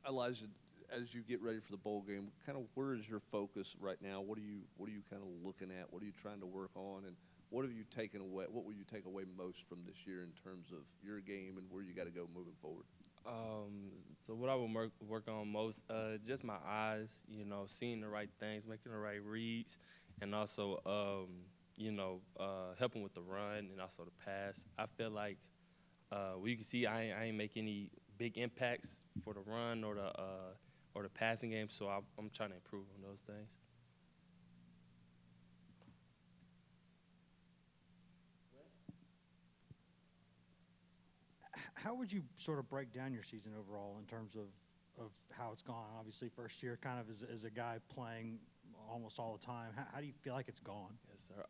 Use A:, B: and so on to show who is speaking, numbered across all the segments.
A: Elijah, as you get ready for the bowl game, kind of where is your focus right now? What are you kind of looking at? What are you trying to work on? And what have you taken away? What will you take away most from this year in terms of your game and where you got to go moving forward?
B: So what I would work on most, just my eyes, seeing the right things, making the right reads, and also, helping with the run and also the pass. I feel like, you can see I ain't make any big impacts for the run or the passing game, so I'm trying to improve on those things.
C: How would you sort of break down your season overall in terms of how it's gone? Obviously, first year kind of as a guy playing almost all the time. How do you feel like it's gone?
B: Yes, sir.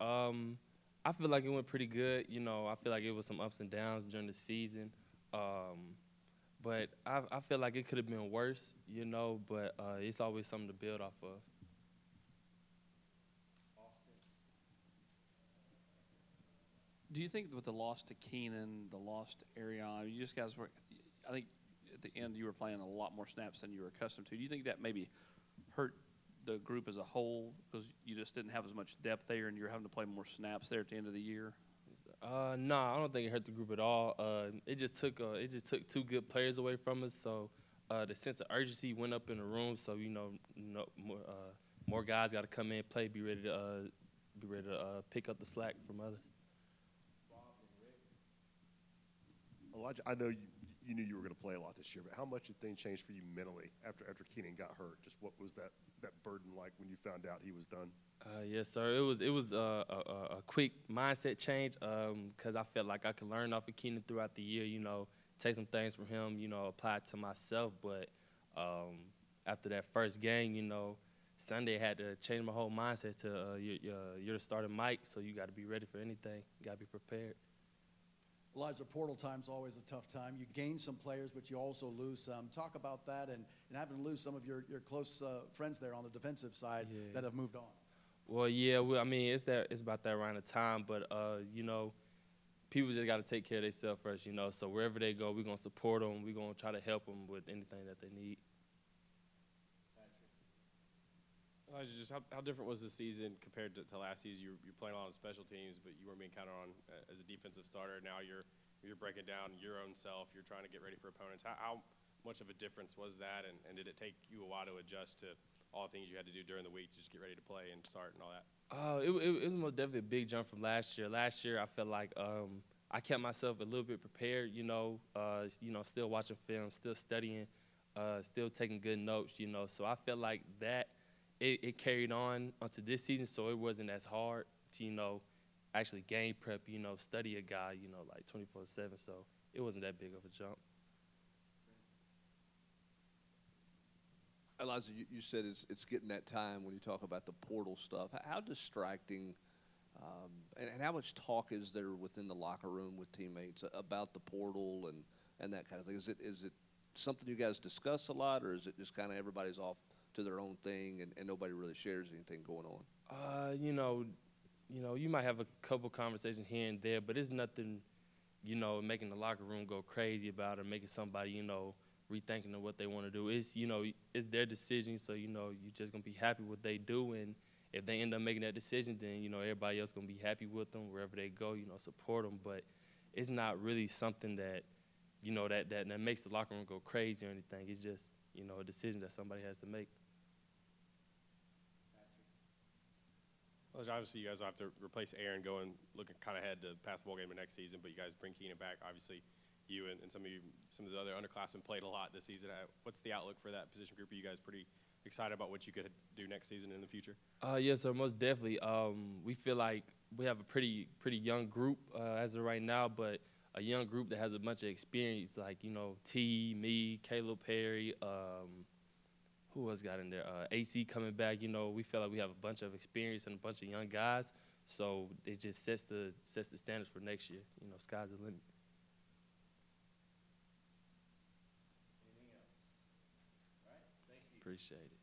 B: I feel like it went pretty good. I feel like it was some ups and downs during the season. But I feel like it could have been worse, but it's always something to build off of.
D: Do you think with the loss to Keenan, the loss to Arion, you just guys were, I think at the end you were playing a lot more snaps than you were accustomed to. Do you think that maybe hurt the group as a whole because you just didn't have as much depth there and you were having to play more snaps there at the end of the year?
B: No, I don't think it hurt the group at all. It just took two good players away from us, so the sense of urgency went up in the room. So more guys got to come in, play, be ready to pick up the slack from others.
E: Elijah, I know you knew you were going to play a lot this year, but how much did things change for you mentally after Keenan got hurt? Just what was that burden like when you found out he was done?
B: Yes, sir. It was a quick mindset change because I felt like I could learn off of Keenan throughout the year. Take some things from him. Apply it to myself. But after that first game, Sunday I had to change my whole mindset to you're the starting Mike, so you got to be ready for anything. You got to be prepared.
F: Elijah, portal time's always a tough time. You gain some players, but you also lose some. Talk about that and having to lose some of your close friends there on the defensive side that have moved on.
B: Well, yeah, it's about that around the time, but people just got to take care of themselves first, So wherever they go, we're gonna support them. We're gonna try to help them with anything that they need.
G: Elijah, just how different was the season compared to last season? You're playing a lot of special teams, but you weren't being counted on as a defensive starter. Now you're breaking down your own self. You're trying to get ready for opponents. How much of a difference was that, and did it take you a while to adjust to all the things you had to do during the week to just get ready to play and start and all that?
B: It was most definitely a big jump from last year. Last year, I felt like I kept myself a little bit prepared, still watching film, still studying, still taking good notes, So I felt like that it carried on onto this season, so it wasn't as hard to, actually game prep, study a guy, like 24/7. So it wasn't that big of a jump.
A: Elijah, you said it's getting that time when you talk about the portal stuff. How distracting and how much talk is there within the locker room with teammates about the portal and that kind of thing? Is it something you guys discuss a lot, or is it just kind of everybody's off to their own thing and nobody really shares anything going on?
B: You might have a couple conversations here and there, but it's nothing, making the locker room go crazy about it, making somebody, rethinking of what they want to do. It's their decision, so you're just gonna be happy with what they do, and if they end up making that decision, then everybody else gonna be happy with them wherever they go. Support them, but it's not really something that that makes the locker room go crazy or anything. It's just a decision that somebody has to make.
G: Well, obviously, you guys will have to replace Aaron looking kind of ahead to pass the ball game the next season, but you guys bring Keenan back. Obviously, you and some of the other underclassmen played a lot this season. What's the outlook for that position group? Are you guys pretty excited about what you could do next season in the future?
B: Yes, sir, most definitely. We feel like we have a pretty young group as of right now, but a young group that has a bunch of experience, like T, me, Caleb Perry. Who else got in there? AC coming back. We feel like we have a bunch of experience and a bunch of young guys, so it just sets the standards for next year. Sky's the limit.
F: Anything else? All right, thank you.
B: Appreciate it.